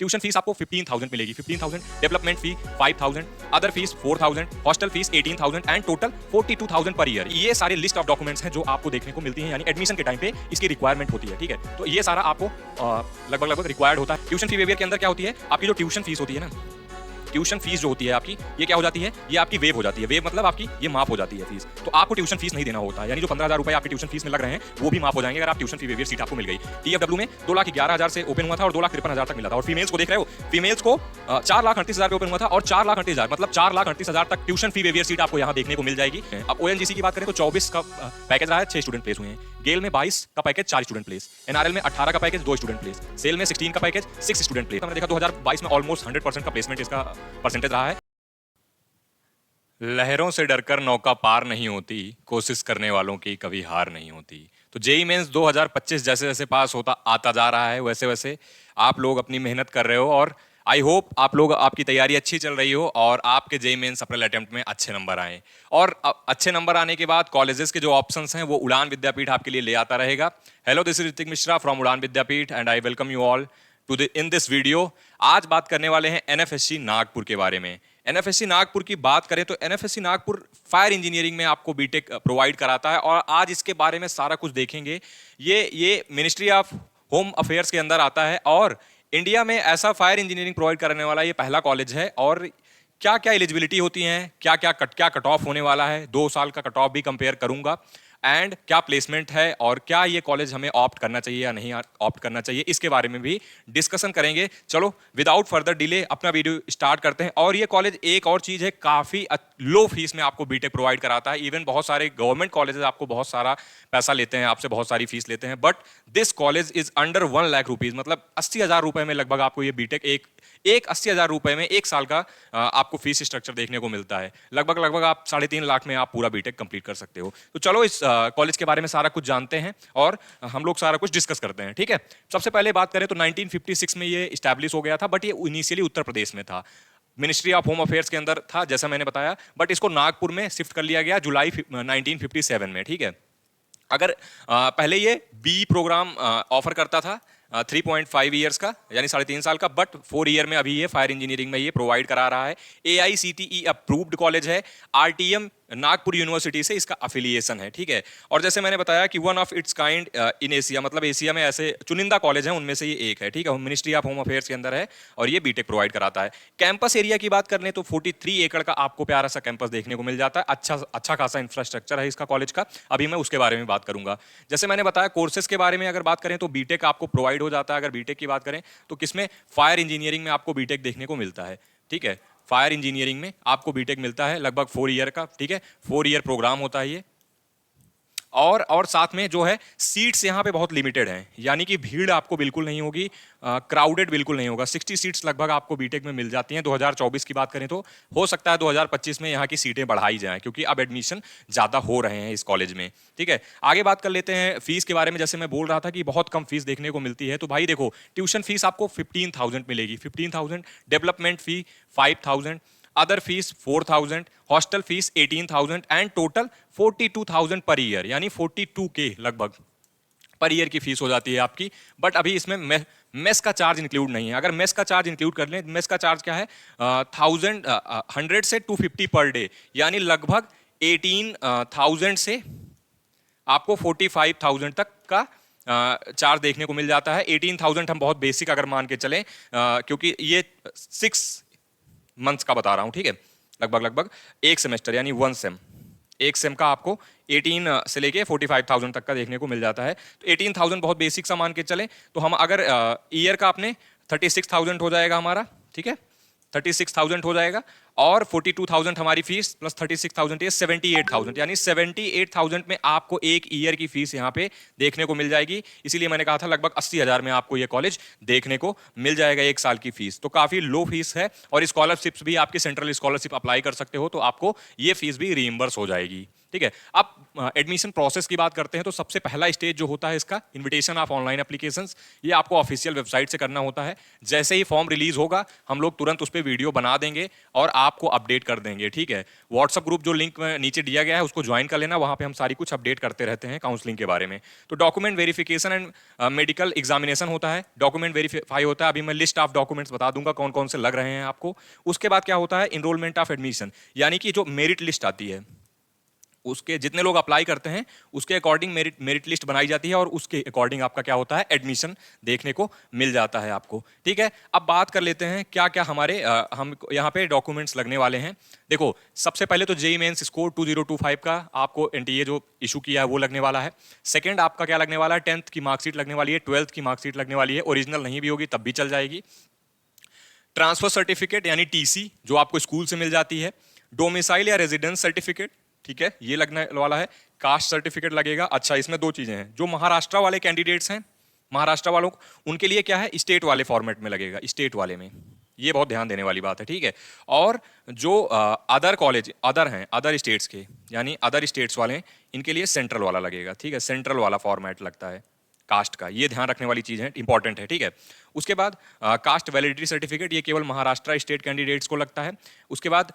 Tuition fees आपको 15,000 मिलेगी, 15,000, development fee 5,000, other fees 4,000, hostel fees 18,000 and total 42,000 per year. ये सारे लिस्ट ऑफ डॉक्यूमेंट्स हैं जो आपको देखने को मिलती हैं, यानी एडमिशन के टाइम पे इसकी रिक्वायरमेंट होती है, ठीक है। तो ये सारा आपको लगभग रिक्वायर्ड होता है। ट्यूशन फी वेवियर के अंदर क्या होती है, आपकी जो ट्यूशन फीस होती है ना, ट्यूशन फीस जो होती है आपकी, ये क्या हो जाती है, ये आपकी वेव हो जाती है। वेव मतलब आपकी ये माफ हो जाती है फीस, तो आपको ट्यूशन फीस नहीं देना होता है, यानी जो 15,000 रुपए आपके ट्यूशन फीस में लग रहे हैं वो भी माफ हो जाएंगे अगर आप ट्यूशन फी वेवियर सीट आपको मिल गई। टीएफडब्ल्यू में 2,11,000 से ओपन हुआ था और 2,53,000 तक मिला था। और फीमेल्स को देख रहे हो, फीमेल्स को 4,38,000 पे ओपन हुआ था और 4,38,000 मतलब 4,38,000 तक ट्यूशन फी वेवियर सीट आपको यहाँ देखने को मिल जाएगी। अब ओएनजीसी की बात करें तो 24 का पैकेज रहा है, 6 स्टूडेंट प्लेस हुए हैं। गेल में 22 का पैकेज 4 स्टूडेंट प्लेस, एनआरएल में 18 का पैकेज 2 स्टूडेंट प्लेस, सेल में 16 का पैकेज 6 स्टूडेंट प्लेस। हमने देखा 2022 में ऑलमोस्ट 100% का प्लेसमेंट इसका परसेंटेज रहा है। लहरों से डरकर नौका पार नहीं होती, कोशिश करने वालों की कभी हार नहीं होती। तो जेई मेंस 2025 जैसे जैसे पास होता आता जा रहा है, वैसे वैसे आप लोग अपनी मेहनत कर रहे हो और आई होप आप लोग, आपकी तैयारी अच्छी चल रही हो और आपके जेई मेंस अप्रैल अटेम्प्ट में अच्छे नंबर आए। और अच्छे नंबर आने के बाद कॉलेजेस के जो ऑप्शंस हैं वो उड़ान विद्यापीठ आपके लिए ले आता रहेगा। Hello, this is Hrithik Mishra from Udaan Vidyapeeth and I welcome you all to in this video. आज बात करने वाले हैं एनएफएससी नागपुर के बारे में। एनएफएससी नागपुर की बात करें तो एनएफएससी नागपुर फायर इंजीनियरिंग में आपको बीटेक प्रोवाइड कराता है और आज इसके बारे में सारा कुछ देखेंगे। ये मिनिस्ट्री ऑफ होम अफेयर्स के अंदर आता है और इंडिया में ऐसा फायर इंजीनियरिंग प्रोवाइड करने वाला ये पहला कॉलेज है। और क्या क्या एलिजिबिलिटी होती हैं, क्या कट ऑफ होने वाला है, 2 साल का कट ऑफ भी कंपेयर करूंगा, एंड क्या प्लेसमेंट है और क्या ये कॉलेज हमें ऑप्ट करना चाहिए या नहीं ऑप्ट करना चाहिए, इसके बारे में भी डिस्कशन करेंगे। चलो विदाउट फर्दर डिले अपना वीडियो स्टार्ट करते हैं। और ये कॉलेज एक और चीज़ है, काफ़ी लो फीस में आपको बीटेक प्रोवाइड कराता है। इवन बहुत सारे गवर्नमेंट कॉलेजेस आपको बहुत सारा पैसा लेते हैं, आपसे बहुत सारी फीस लेते हैं, but this college is under 1 lakh rupees, मतलब 80,000 रुपये में लगभग आपको ये बीटेक एक 80,000 रुपये में 1 साल का आपको फीस स्ट्रक्चर देखने को मिलता है। लगभग आप 3.5 लाख में आप पूरा बीटेक कंप्लीट कर सकते हो। तो चलो इस कॉलेज के बारे में सारा कुछ जानते हैं और हम लोग सारा कुछ डिस्कस करते हैं, ठीक है। सबसे पहले बात करें तो 1956 में ये इस्टेब्लिश हो गया था, बट ये इनिशियली उत्तर प्रदेश में था, मिनिस्ट्री ऑफ होम अफेयर्स के अंदर था जैसा मैंने बताया, बट इसको नागपुर में शिफ्ट कर लिया गया जुलाई 1957 में, ठीक है। अगर पहले ये बी प्रोग्राम ऑफर करता था 3.5 ईयर्स का, यानी 3.5 साल का, बट 4 ईयर में अभी ये फायर इंजीनियरिंग में ये प्रोवाइड करा रहा है। AICTE अप्रूव्ड कॉलेज है, RTM नागपुर यूनिवर्सिटी से इसका अफिलिएशन है, ठीक है। और जैसे मैंने बताया कि one of its kind in Asia, मतलब एशिया में ऐसे चुनिंदा कॉलेज हैं उनमें से ये एक है, ठीक है। मिनिस्ट्री ऑफ होम अफेयर्स के अंदर है और ये बीटेक प्रोवाइड कराता है। कैंपस एरिया की बात कर लें तो 43 एकड़ का आपको प्यारा सा कैंपस देखने को मिल जाता है। अच्छा खासा इंफ्रास्ट्रक्चर है इसका कॉलेज का, अभी मैं उसके बारे में बात करूंगा। जैसे मैंने बताया कोर्सेज के बारे में अगर बात करें तो बीटेक आपको प्रोवाइड हो जाता है। अगर बीटेक की बात करें तो किसमें, फायर इंजीनियरिंग में आपको बीटेक देखने को मिलता है, ठीक है। फायर इंजीनियरिंग में आपको बीटेक मिलता है लगभग 4 ईयर का, ठीक है। 4 ईयर प्रोग्राम होता है ये। और साथ में जो है सीट्स यहाँ पे बहुत लिमिटेड हैं, यानी कि भीड़ आपको बिल्कुल नहीं होगी, क्राउडेड बिल्कुल नहीं होगा। 60 सीट्स लगभग आपको बीटेक में मिल जाती हैं। 2024 की बात करें तो हो सकता है 2025 में यहाँ की सीटें बढ़ाई जाएं, क्योंकि अब एडमिशन ज़्यादा हो रहे हैं इस कॉलेज में, ठीक है। आगे बात कर लेते हैं फीस के बारे में। जैसे मैं बोल रहा था कि बहुत कम फीस देखने को मिलती है, तो भाई देखो ट्यूशन फीस आपको 15,000 मिलेगी, 15,000, development fee 5,000, other fees 4,000, hostel fees 18,000 and total 42,000 per year, यानी 42K लगभग पर ईयर की फीस हो जाती है आपकी। बट अभी इसमें मेस का चार्ज इंक्लूड नहीं है। अगर मेस का चार्ज इंक्लूड कर लें, मेस का चार्ज क्या है, 100 से 250 पर डे, यानी लगभग 18,000 से आपको 45,000 तक का चार्ज देखने को मिल जाता है। 18,000 हम बहुत बेसिक अगर मान के चलें, क्योंकि ये 6 मंथ्स का बता रहा हूं, ठीक है। लगभग एक सेमेस्टर यानी 1 सेम, एक सेम का आपको 18 से लेके 45,000 तक का देखने को मिल जाता है। तो 18,000 बहुत बेसिक सा मान के चले तो हम अगर ईयर का अपने 36,000 हो जाएगा हमारा, ठीक है, 36,000 हो जाएगा और 42,000 हमारी फीस प्लस 36,000 ये 78,000, यानी 78,000 में आपको एक ईयर की फीस यहाँ पे देखने को मिल जाएगी। इसीलिए मैंने कहा था लगभग 80,000 में आपको ये कॉलेज देखने को मिल जाएगा 1 साल की फीस। तो काफी लो फीस है और स्कॉलरशिप्स भी आपकी सेंट्रल स्कॉलरशिप अप्लाई कर सकते हो तो आपको ये फीस भी रीइंबर्स हो जाएगी, ठीक है। अब एडमिशन प्रोसेस की बात करते हैं तो सबसे पहला स्टेज जो होता है इसका, इनविटेशन ऑफ ऑनलाइन एप्लीकेशंस, ये आपको ऑफिशियल वेबसाइट से करना होता है। जैसे ही फॉर्म रिलीज होगा हम लोग तुरंत उस पर वीडियो बना देंगे और आपको अपडेट कर देंगे, ठीक है। व्हाट्सअप ग्रुप जो लिंक नीचे दिया गया है उसको ज्वाइन कर लेना, वहां पे हम सारी कुछ अपडेट करते रहते हैं काउंसलिंग के बारे में। तो document verification and medical examination होता है, डॉक्यूमेंट वेरीफाई होता है। अभी मैं लिस्ट ऑफ डॉक्यूमेंट्स बता दूंगा कौन कौन से लग रहे हैं आपको। उसके बाद क्या होता है, इनरोलमेंट ऑफ एडमिशन, यानी कि जो मेरिट लिस्ट आती है, उसके जितने लोग अप्लाई करते हैं उसके अकॉर्डिंग मेरिट लिस्ट बनाई जाती है और उसके अकॉर्डिंग आपका क्या होता है, एडमिशन देखने को मिल जाता है आपको, ठीक है। अब बात कर लेते हैं क्या क्या हमारे हम यहाँ पे डॉक्यूमेंट्स लगने वाले हैं। देखो सबसे पहले तो जेईई मेंस स्कोर 2025 का आपको एनटीए जो इशू किया है वो लगने वाला है। सेकंड आपका क्या लगने वाला है, 10th की मार्कशीट लगने वाली है, 12th की मार्कशीट लगने वाली है, ओरिजिनल नहीं भी होगी तब भी चल जाएगी। ट्रांसफर सर्टिफिकेट यानी टीसी जो आपको स्कूल से मिल जाती है। डोमिसाइल या रेजिडेंस सर्टिफिकेट, ठीक है, ये लगने वाला है। कास्ट सर्टिफिकेट लगेगा। अच्छा, इसमें दो चीजें हैं, जो महाराष्ट्र वाले कैंडिडेट्स हैं, महाराष्ट्र वालों उनके लिए क्या है, स्टेट वाले फॉर्मेट में लगेगा, स्टेट वाले में, ये बहुत ध्यान देने वाली बात है, ठीक है। और जो अदर कॉलेज अदर हैं, अदर स्टेट्स के, यानी अदर स्टेट्स वाले, इनके लिए सेंट्रल वाला लगेगा, ठीक है, सेंट्रल वाला फॉर्मेट लगता है कास्ट का, ये ध्यान रखने वाली चीज है, इंपॉर्टेंट है, ठीक है। उसके बाद कास्ट वैलिडिटी सर्टिफिकेट, ये केवल महाराष्ट्र स्टेट कैंडिडेट्स को लगता है। उसके बाद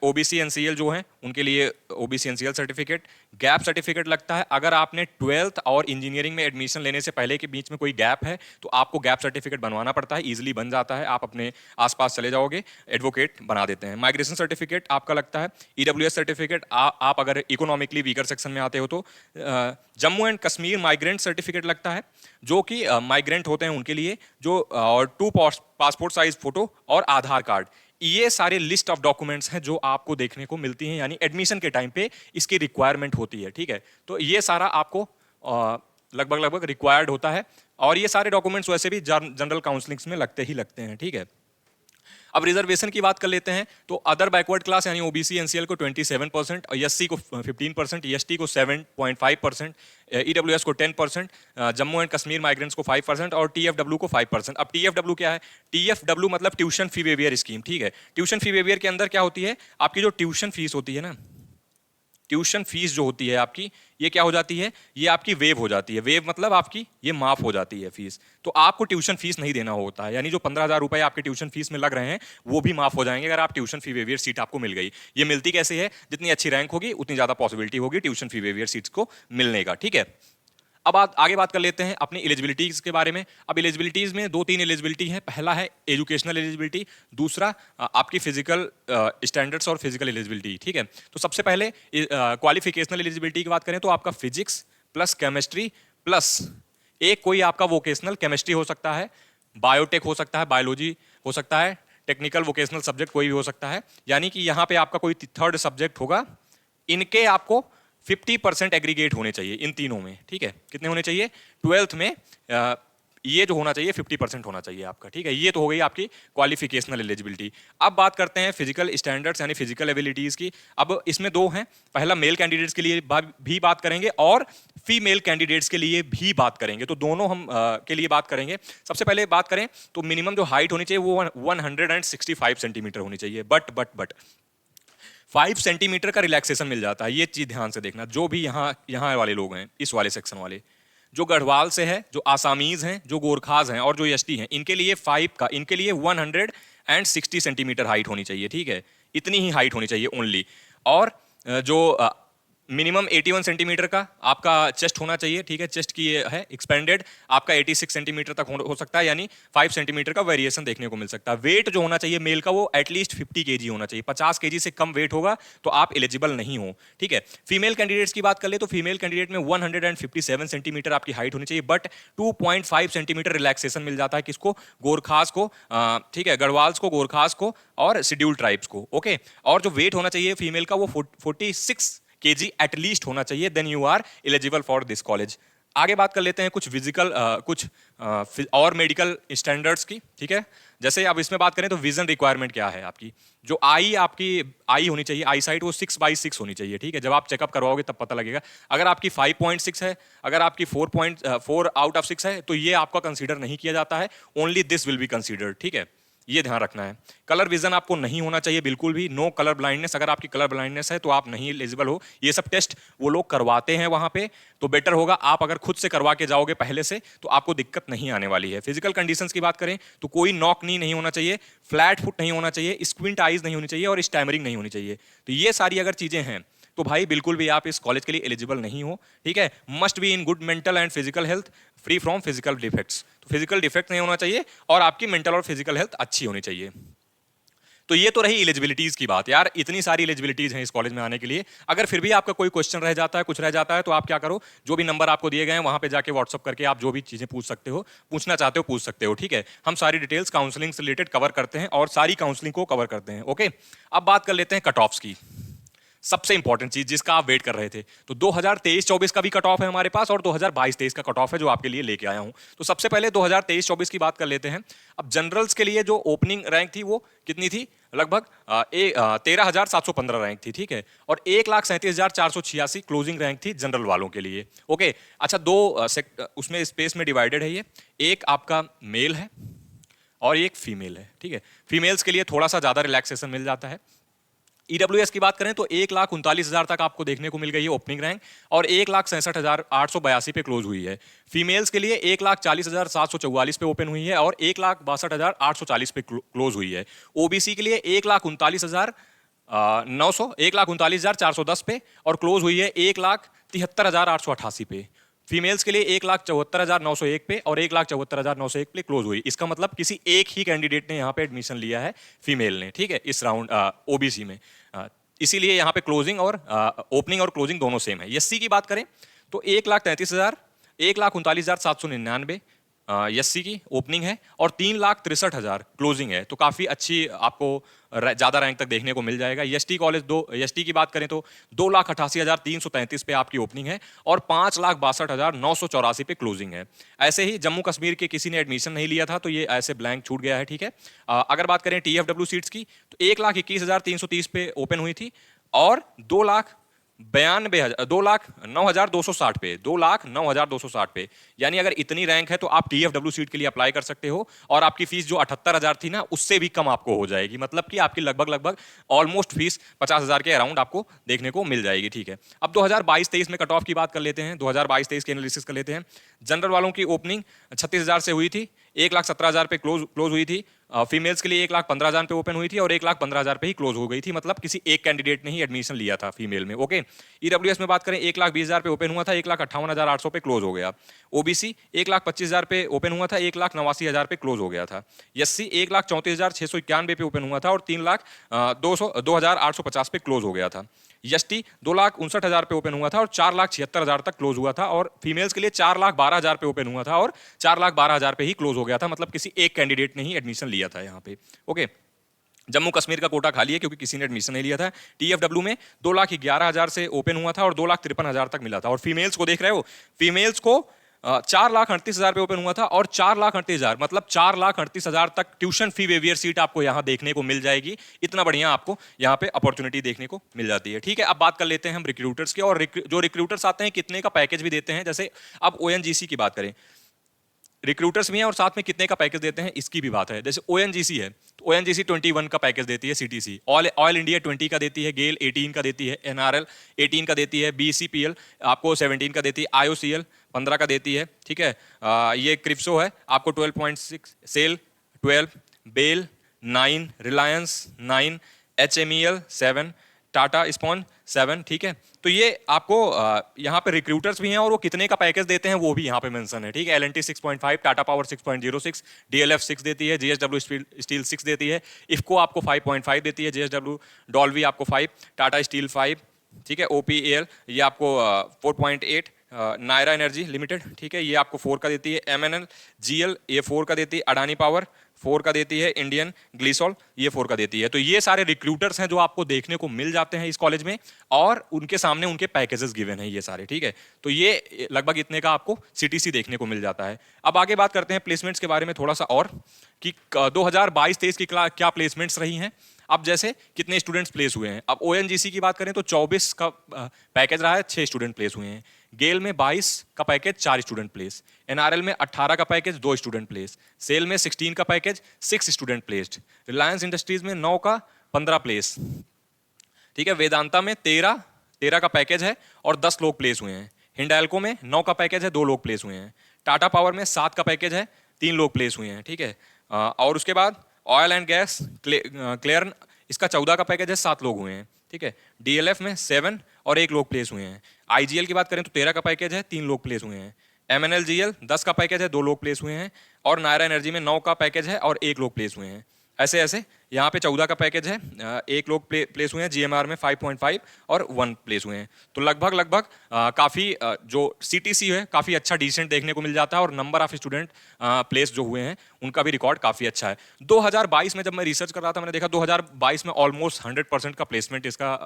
ओबीसी एनसीएल जो है उनके लिए OBC NCL certificate. Gap certificate लगता है, अगर आपने 12th और इंजीनियरिंग में एडमिशन लेने से पहले के बीच में कोई गैप है तो आपको गैप सर्टिफिकेट बनवाना पड़ता है, इजीली बन जाता है, आप अपने आसपास चले जाओगे, एडवोकेट बना देते हैं। माइग्रेशन सर्टिफिकेट आपका लगता है। ईडब्ल्यूएस सर्टिफिकेट, आप अगर इकोनॉमिकली वीकर सेक्शन में आते हो तो। Jammu and Kashmir migrant certificate लगता है, जो कि माइग्रेंट होते हैं उनके लिए, जो और 2 पासपोर्ट साइज फोटो और आधार कार्ड, ये सारे लिस्ट ऑफ डॉक्यूमेंट्स हैं जो आपको देखने को मिलती हैं, यानी एडमिशन के टाइम पे इसकी रिक्वायरमेंट होती है, ठीक है। तो ये सारा आपको लगभग रिक्वायर्ड होता है, और ये सारे डॉक्यूमेंट्स वैसे भी जनरल काउंसलिंग्स में लगते ही लगते हैं, ठीक है। अब रिजर्वेशन की बात कर लेते हैं तो अदर बैकवर्ड क्लास यानी ओबीसी एनसीएल को 27%, एससी को 15%, एसटी को 7.5%, ईडब्ल्यूएस को 10%, जम्मू एंड कश्मीर माइग्रेंट्स को 5% और टीएफडब्ल्यू को 5%। अब टीएफडब्ल्यू क्या है, टीएफडब्ल्यू मतलब ट्यूशन फी वेवियर स्कीम, ठीक है। ट्यूशन फी वेवियर के अंदर क्या होती है, आपकी जो ट्यूशन फीस होती है ना, ट्यूशन फीस जो होती है आपकी, ये क्या हो जाती है, ये आपकी वेव हो जाती है। वेव मतलब आपकी ये माफ हो जाती है फीस, तो आपको ट्यूशन फीस नहीं देना होता है, यानी जो 15,000 रुपए आपके ट्यूशन फीस में लग रहे हैं वो भी माफ हो जाएंगे अगर आप ट्यूशन फी वेवियर सीट आपको मिल गई। ये मिलती कैसे है, जितनी अच्छी रैंक होगी उतनी ज्यादा पॉसिबिलिटी होगी ट्यूशन फी वेवियर सीट्स को मिलने का, ठीक है। अब आगे बात कर लेते हैं अपनी एलिजिबिलिटीज के बारे में। अब एलिजिबिलिटीज में 2-3 एलिजिबिलिटी है। पहला है एजुकेशनल एलिजिबिलिटी, दूसरा आपकी फिजिकल स्टैंडर्ड्स और फिजिकल एलिजिबिलिटी, ठीक है। तो सबसे पहले क्वालिफिकेशनल एलिजिबिलिटी की बात करें तो आपका फिजिक्स प्लस केमिस्ट्री प्लस एक कोई आपका वोकेशनल, केमिस्ट्री हो सकता है, बायोटेक हो सकता है, बायोलॉजी हो सकता है, टेक्निकल वोकेशनल सब्जेक्ट कोई भी हो सकता है, यानी कि यहाँ पे आपका कोई थर्ड सब्जेक्ट होगा, इनके आपको 50% एग्रीगेट होने चाहिए इन तीनों में, ठीक है। कितने होने चाहिए, 12th में ये जो होना चाहिए 50% होना चाहिए आपका, ठीक है। ये तो हो गई आपकी क्वालिफिकेशनल एलिजिबिलिटी। अब बात करते हैं फिजिकल स्टैंडर्ड्स यानी फिजिकल एबिलिटीज की। अब इसमें दो हैं, पहला मेल कैंडिडेट्स के लिए भी बात करेंगे और फीमेल कैंडिडेट्स के लिए भी बात करेंगे, तो दोनों हम के लिए बात करेंगे। सबसे पहले बात करें तो मिनिमम जो हाइट होनी चाहिए वो 165 सेंटीमीटर होनी चाहिए, बट 5 सेंटीमीटर का रिलैक्सेशन मिल जाता है, ये चीज ध्यान से देखना। जो भी यहाँ वाले लोग हैं, इस वाले सेक्शन वाले, जो गढ़वाल से है, जो आसामीज हैं, जो गोरखाज हैं और जो एसटी हैं, इनके लिए 160 सेंटीमीटर हाइट होनी चाहिए, ठीक है। इतनी ही हाइट होनी चाहिए ओनली। और जो मिनिमम 81 सेंटीमीटर का आपका चेस्ट होना चाहिए, ठीक है। चेस्ट की ये है एक्सपेंडेड, आपका 86 सेंटीमीटर तक हो सकता है, यानी 5 सेंटीमीटर का वेरिएशन देखने को मिल सकता है। वेट जो होना चाहिए मेल का वो एटलीस्ट 50 केजी होना चाहिए, 50 केजी से कम वेट होगा तो आप एलिजिबल नहीं हो, ठीक है। फीमेल कैंडिडेट्स की बात कर ले तो फीमेल कैंडिडेट में 157 सेंटीमीटर आपकी हाइट होनी चाहिए, बट 2.5 सेंटीमीटर रिलैक्सेशन मिल जाता है किसको, गोरखास को, ठीक है, गढ़वाल्स को, गोरखास को और शेड्यूल्ड ट्राइब्स को, ओके। और जो वेट होना चाहिए फीमेल का वो 46 केजी एटलीस्ट होना चाहिए, then you are eligible for this college. आगे बात कर लेते हैं कुछ फिजिकल और मेडिकल स्टैंडर्ड्स की, ठीक है। जैसे अब इसमें बात करें तो विजन रिक्वायरमेंट क्या है आपकी, जो आपकी आई होनी चाहिए, आई साइट वो 6/6 होनी चाहिए, ठीक है। जब आप चेकअप करवाओगे तब पता लगेगा। अगर आपकी 5.6 है, अगर आपकी 4 आउट ऑफ 6 है तो ये आपका कंसीडर नहीं किया जाता है, only this will be considered, ठीक है। ये ध्यान रखना है। कलर विजन आपको नहीं होना चाहिए बिल्कुल भी, नो कलर ब्लाइंडनेस। अगर आपकी कलर ब्लाइंडनेस है तो आप नहीं एलिजिबल हो। ये सब टेस्ट वो लोग करवाते हैं वहां पे, तो बेटर होगा आप अगर खुद से करवा के जाओगे पहले से तो आपको दिक्कत नहीं आने वाली है। फिजिकल कंडीशंस की बात करें तो कोई नॉक नी नहीं होना चाहिए, फ्लैट फुट नहीं होना चाहिए, स्क्विंट आईज नहीं होनी चाहिए और स्टैमरिंग नहीं होनी चाहिए। तो ये सारी अगर चीजें हैं तो भाई बिल्कुल भी आप इस कॉलेज के लिए एलिजिबल नहीं हो, ठीक है। Must be in good mental and physical health, free from physical defects. तो फिजिकल डिफेक्ट नहीं होना चाहिए और आपकी मेंटल और फिजिकल हेल्थ अच्छी होनी चाहिए। तो ये तो रही एलिजिबिलिटीज की बात। यार इतनी सारी एलिजिबिलिटीज हैं इस कॉलेज में आने के लिए। अगर फिर भी आपका कोई क्वेश्चन रह जाता है, कुछ रह जाता है, तो आप क्या करो, जो भी नंबर आपको दिए गए हैं वहां पे जाके व्हाट्सअप करके आप जो भी चीजें पूछ सकते हो, पूछना चाहते हो पूछ सकते हो, ठीक है। हम सारी डिटेल्स काउंसलिंग से रिलेटेड कवर करते हैं और सारी काउंसलिंग को कवर करते हैं, ओके। अब बात कर लेते हैं कट ऑफ्स की, सबसे इंपॉर्टेंट चीज जिसका आप वेट कर रहे थे। तो 2023-24 का भी कट ऑफ है हमारे पास और 2022-23 का कट ऑफ है जो आपके लिए लेके आया हूं। तो सबसे पहले 2023-24 की बात कर लेते हैं। अब जनरल्स के लिए जो ओपनिंग रैंक थी वो कितनी थी, लगभग 13,715 रैंक थी, ठीक है। और 1,37,486 क्लोजिंग रैंक थी जनरल वालों के लिए, ओके। अच्छा, उसमें स्पेस में डिवाइडेड है ये, एक आपका मेल है और एक फीमेल है, ठीक है। फीमेल्स के लिए थोड़ा सा ज्यादा रिलैक्सेशन मिल जाता है। ईडब्ल्यूएस की बात करें तो 1,39,000 तक आपको देखने को मिल गई है ओपनिंग रैंक और 1,67,882 पे क्लोज हुई है। फीमेल्स के लिए 1,40,744 पे ओपन हुई है और 1,62,840 पे क्लोज हुई है। ओबीसी के लिए 1,39,410 पे और क्लोज हुई है 1,73,888 पे। फीमेल्स के लिए 1,74,901 पे और 1,74,901 पे क्लोज हुई। इसका मतलब किसी एक ही कैंडिडेट ने यहाँ पे एडमिशन लिया है, फीमेल ने, ठीक है, इस राउंड ओबीसी में। इसीलिए यहाँ पे क्लोजिंग और ओपनिंग और क्लोजिंग दोनों सेम है। एससी की बात करें तो 1,33,000, 1,39,799 एससी की ओपनिंग है और 3,63,000 क्लोजिंग है। तो काफी अच्छी आपको ज्यादा रैंक तक देखने को मिल जाएगा। एसटी कॉलेज एसटी की बात करें तो 2,88,333 पे आपकी ओपनिंग है और 5,62,984 पे क्लोजिंग है। ऐसे ही जम्मू कश्मीर के किसी ने एडमिशन नहीं लिया था तो ये ऐसे ब्लैंक छूट गया है, ठीक है। अगर बात करें टीएफडब्ल्यू सीट्स की तो 1,21,330 पे ओपन हुई थी और 2,09,260 पे, 2,09,260 पे। यानी अगर इतनी रैंक है तो आप टीएफडब्ल्यू सीट के लिए अप्लाई कर सकते हो और आपकी फीस जो 78,000 थी ना उससे भी कम आपको हो जाएगी। मतलब कि आपकी लगभग ऑलमोस्ट फीस 50,000 के अराउंड आपको देखने को मिल जाएगी, ठीक है। अब 2022-23 में कट ऑफ की बात कर लेते हैं, 2022-23 के एनालिसिस कर लेते हैं। जनरल वालों की ओपनिंग 36,000 से हुई थी, 1,17,000 पे क्लोज हुई थी। फीमेल्स के लिए 1,15,000 पे ओपन हुई थी और 1,15,000 पे ही क्लोज हो गई थी। मतलब किसी एक कैंडिडेट ने ही एडमिशन लिया था फीमेल में, ओके। ईडब्ल्यूएस में बात करें 1,20,000 पे ओपन हुआ था, 1,58,800 पे क्लोज हो गया। ओबीसी 1,25,000 पे ओपन हुआ था, 1,89,000 पे क्लोज हो गया था। एससी 1,34,691 पे ओपन हुआ था और 2,0850 पे क्लोज हो गया था। एसटी 2,59,000 पे ओपन हुआ था और 4,76,000 तक क्लोज हुआ था और फीमेल्स के लिए 4,12,000 पे ओपन हुआ था और 4,12,000 पे ही क्लोज हो गया था। मतलब किसी एक कैंडिडेट ने ही एडमिशन लिया था यहाँ पे, ओके। जम्मू कश्मीर का कोटा खाली है क्योंकि किसी ने एडमिशन नहीं लिया था। टीएफडब्ल्यू में 2,11,000 से ओपन हुआ था और 2,53,000 तक मिला था। और फीमेल्स को देख रहे हो, फीमेल्स को 4,38,000 पे ओपन हुआ था और 4,38,000 मतलब 4,38,000 तक ट्यूशन फी वेवियर सीट आपको यहाँ देखने को मिल जाएगी। इतना बढ़िया आपको यहाँ पे अपॉर्चुनिटी देखने को मिल जाती है, ठीक है। अब बात कर लेते हैं हम रिक्रूटर्स की, और जो रिक्रूटर्स आते हैं कितने का पैकेज भी देते हैं। जैसे अब ओएनजीसी की बात करें, रिक्रूटर्स भी हैं और साथ में कितने का पैकेज देते हैं इसकी भी बात है। जैसे ओएनजीसी है तो ओएनजीसी 21 का पैकेज देती है, सीटीसी ऑल इंडिया 20 का देती है, गेल 18 का देती है, एनआरएल 18 का देती है, बीसीपीएल आपको 17 का देती है, आईओसीएल 15 का देती है, ठीक है। ये क्रिप्सो है आपको 12.6, सेल 12, बेल 9, रिलायंस 9, एचएमईएल 7, टाटा स्पॉन 7, ठीक है। तो ये आपको यहाँ पे रिक्रूटर्स भी हैं और वो कितने का पैकेज देते हैं वो भी यहाँ पे मेंशन है, ठीक है। एलएनटी 6.5, टाटा पावर 6.06, डीएलएफ 6 देती है, जीएसडब्ल्यू स्टील 6 देती है, इफको आपको 5.5 देती है, जीएसडब्ल्यू डॉल्वी आपको 5, टाटा स्टील 5, ठीक है। ओपीएल ये आपको 4.8, नायरा एनर्जी लिमिटेड, ठीक है, ये आपको 4 का देती है, एमएनएल जीएल ये 4 का देती है, अडानी पावर 4 का देती है, इंडियन ग्लिसॉल ये 4 का देती है। तो ये सारे रिक्रूटर्स हैं जो आपको देखने को मिल जाते हैं इस कॉलेज में और उनके सामने उनके पैकेजेस गिवन हैं ये सारे, ठीक है। तो ये लगभग इतने का आपको सीटीसी देखने को मिल जाता है। अब आगे बात करते हैं प्लेसमेंट्स के बारे में थोड़ा सा, और कि 2022-23 की क्या प्लेसमेंट्स रही हैं। अब जैसे कितने स्टूडेंट्स प्लेस हुए हैं, अब ओएनजीसी की बात करें तो 24 का पैकेज रहा है, 6 स्टूडेंट प्लेस हुए हैं। गेल में 22 का पैकेज 4 स्टूडेंट प्लेस, एनआरएल में 18 का पैकेज 2 स्टूडेंट प्लेस, सेल में 16 का package 6 student placed, Reliance industries में 9 का 15 प्लेस, ठीक है। वेदांता में 13 का पैकेज है और 10 लोग प्लेस हुए हैं। हिंडाल्को में 9 का पैकेज है, 2 लोग प्लेस हुए हैं। टाटा पावर में 7 का पैकेज है, 3 लोग प्लेस हुए हैं, ठीक है। और उसके बाद ऑयल एंड गैस क्लेयरन, इसका 14 का पैकेज है, 7 लोग हुए हैं, ठीक है। डीएलएफ में 7 और 1 लोग प्लेस हुए हैं। आईजीएल की बात करें तो 13 का पैकेज है, 3 लोग प्लेस हुए हैं। एमएनएलजीएल 10 का पैकेज है, 2 लोग प्लेस हुए हैं। और नायरा एनर्जी में 9 का पैकेज है और 1 लोग प्लेस हुए हैं। ऐसे ऐसे यहाँ पे 14 का पैकेज है, 1 लोग प्लेस हुए हैं। जीएमआर में 5.5 और 1 प्लेस हुए हैं। तो लगभग काफ़ी जो सीटीसी है काफ़ी अच्छा डिसेंट देखने को मिल जाता है और नंबर ऑफ स्टूडेंट प्लेस जो हुए हैं उनका भी रिकॉर्ड काफ़ी अच्छा है। 2022 में जब मैं रिसर्च कर रहा था मैंने देखा 2022 में ऑलमोस्ट 100% का प्लेसमेंट इसका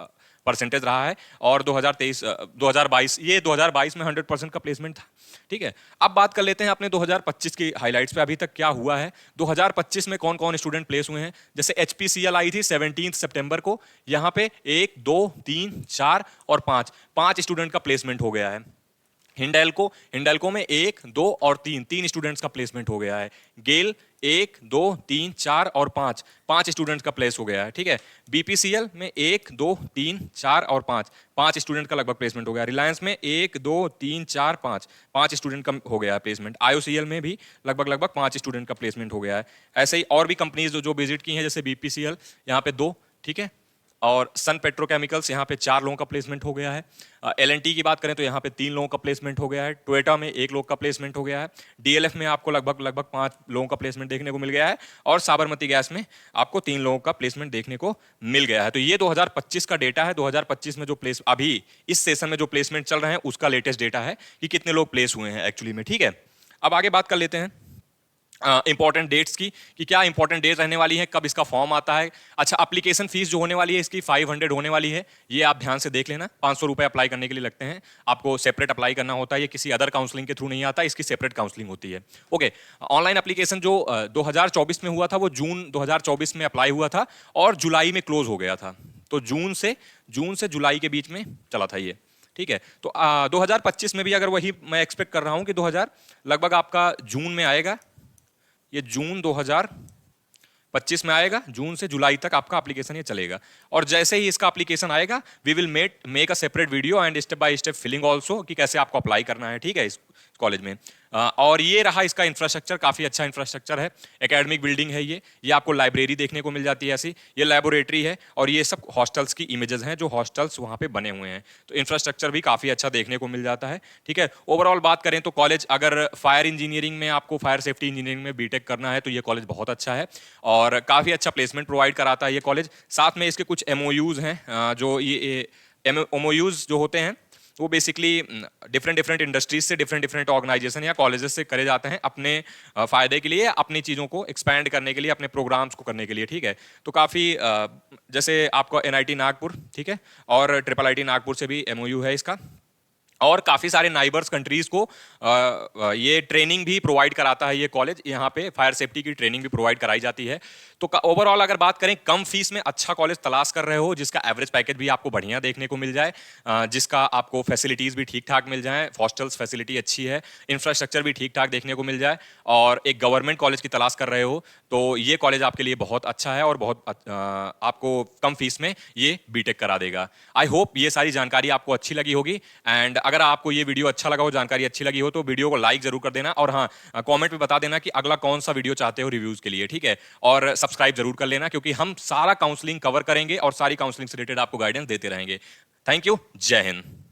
परसेंटेज रहा है। और 2022 में 100% का प्लेसमेंट था, ठीक है। अब बात कर लेते हैं अपने 2025 की हाइलाइट्स पे अभी तक क्या हुआ है। 2025 में कौन कौन स्टूडेंट प्लेस हुए हैं। जैसे HPCL आई थी 17 सितंबर को, यहाँ पे 1 2 3 4 और 5 स्टूडेंट का प्लेसमेंट हो गया है। हिंडाल्को में 1 2 और 3 स्टूडेंट्स का प्लेसमेंट हो गया है। गेल 1 2 3 4 और 5 स्टूडेंट्स का प्लेस हो गया है, ठीक है। BPCL में 1 2 3 4 और 5 स्टूडेंट का लगभग प्लेसमेंट हो गया। रिलायंस में 1 2 3 4 5 स्टूडेंट का हो गया है प्लेसमेंट। IOCL में भी लगभग 5 स्टूडेंट का प्लेसमेंट हो गया है। ऐसे ही और भी कंपनीज जो विजिट की हैं जैसे BPCL यहाँ पे 2, ठीक है। और सन पेट्रोकेमिकल्स यहाँ पे 4 लोगों का प्लेसमेंट हो गया है। LNT की बात करें तो यहाँ पे 3 लोगों का प्लेसमेंट हो गया है। टोयोटा में 1 लोग का प्लेसमेंट हो गया है। DLF में आपको लगभग 5 लोगों का प्लेसमेंट देखने को मिल गया है। और साबरमती गैस में आपको 3 लोगों का प्लेसमेंट देखने को मिल गया है। तो ये 2025 का डेटा है। 2025 में जो प्लेस अभी इस सेशन में जो प्लेसमेंट चल रहे हैं उसका लेटेस्ट डेटा है कि कितने लोग प्लेस हुए हैं एक्चुअली में, ठीक है। अब आगे बात कर लेते हैं इंपॉर्टेंट डेट्स की कि क्या इंपॉर्टेंट डेट रहने वाली है, कब इसका फॉर्म आता है। अच्छा, एप्लीकेशन फीस जो होने वाली है इसकी 500 होने वाली है, ये आप ध्यान से देख लेना। 500 रुपये अप्लाई करने के लिए लगते हैं, आपको सेपरेट अप्लाई करना होता है। ये किसी अदर काउंसलिंग के थ्रू नहीं आता, इसकी सेपरेट काउंसलिंग होती है। ओके, ऑनलाइन एप्लीकेशन जो 2024 में हुआ था वो जून 2024 में अप्लाई हुआ था और जुलाई में क्लोज हो गया था। तो जून से जुलाई के बीच में चला था ये, ठीक है। तो 2025 में भी अगर वही मैं एक्सपेक्ट कर रहा हूँ कि 2000 लगभग आपका जून में आएगा। ये जून 2025 में आएगा, जून से जुलाई तक आपका एप्लीकेशन ये चलेगा। और जैसे ही इसका एप्लीकेशन आएगा we will make a separate video and step by step filling also कि कैसे आपको अप्लाई करना है, ठीक है, इस कॉलेज में। और ये रहा इसका इंफ्रास्ट्रक्चर, काफ़ी अच्छा इंफ्रास्ट्रक्चर है। एकेडमिक बिल्डिंग है ये आपको लाइब्रेरी देखने को मिल जाती है ऐसी, ये लेबोरेटरी है और ये सब हॉस्टल्स की इमेजेस हैं जो हॉस्टल्स वहाँ पे बने हुए हैं। तो इंफ्रास्ट्रक्चर भी काफ़ी अच्छा देखने को मिल जाता है, ठीक है। ओवरऑल बात करें तो कॉलेज अगर फायर इंजीनियरिंग में आपको फायर सेफ्टी इंजीनियरिंग में बीटेक करना है तो ये कॉलेज बहुत अच्छा है और काफ़ी अच्छा प्लेसमेंट प्रोवाइड कराता है ये कॉलेज। साथ में इसके कुछ MOUs हैं, जो ये MOUs जो होते हैं वो बेसिकली डिफरेंट इंडस्ट्रीज से डिफरेंट ऑर्गेनाइजेशन या कॉलेजेस से करे जाते हैं अपने फ़ायदे के लिए, अपनी चीज़ों को एक्सपैंड करने के लिए, अपने प्रोग्राम्स को करने के लिए, ठीक है। तो काफ़ी जैसे आपका NIT नागपुर, ठीक है, और IIIT नागपुर से भी MOU है इसका। और काफ़ी सारे नाइबर्स कंट्रीज़ को ये ट्रेनिंग भी प्रोवाइड कराता है ये कॉलेज। यहाँ पे फायर सेफ्टी की ट्रेनिंग भी प्रोवाइड कराई जाती है। तो ओवरऑल अगर बात करें कम फीस में अच्छा कॉलेज तलाश कर रहे हो जिसका एवरेज पैकेज भी आपको बढ़िया देखने को मिल जाए, जिसका आपको फैसिलिटीज़ भी ठीक ठाक मिल जाए, हॉस्टल्स फैसिलिटी अच्छी है, इंफ्रास्ट्रक्चर भी ठीक ठाक देखने को मिल जाए और एक गवर्नमेंट कॉलेज की तलाश कर रहे हो तो ये कॉलेज आपके लिए बहुत अच्छा है और बहुत आपको कम फीस में ये बीटेक करा देगा। आई होप ये सारी जानकारी आपको अच्छी लगी होगी एंड अगर आपको ये वीडियो अच्छा लगा हो, जानकारी अच्छी लगी हो तो वीडियो को लाइक जरूर कर देना और हाँ, कमेंट में बता देना कि अगला कौन सा वीडियो चाहते हो रिव्यूज के लिए, ठीक है। और सब्सक्राइब जरूर कर लेना क्योंकि हम सारा काउंसलिंग कवर करेंगे और सारी काउंसलिंग से रिलेटेड आपको गाइडेंस देते रहेंगे। थैंक यू, जय हिंद।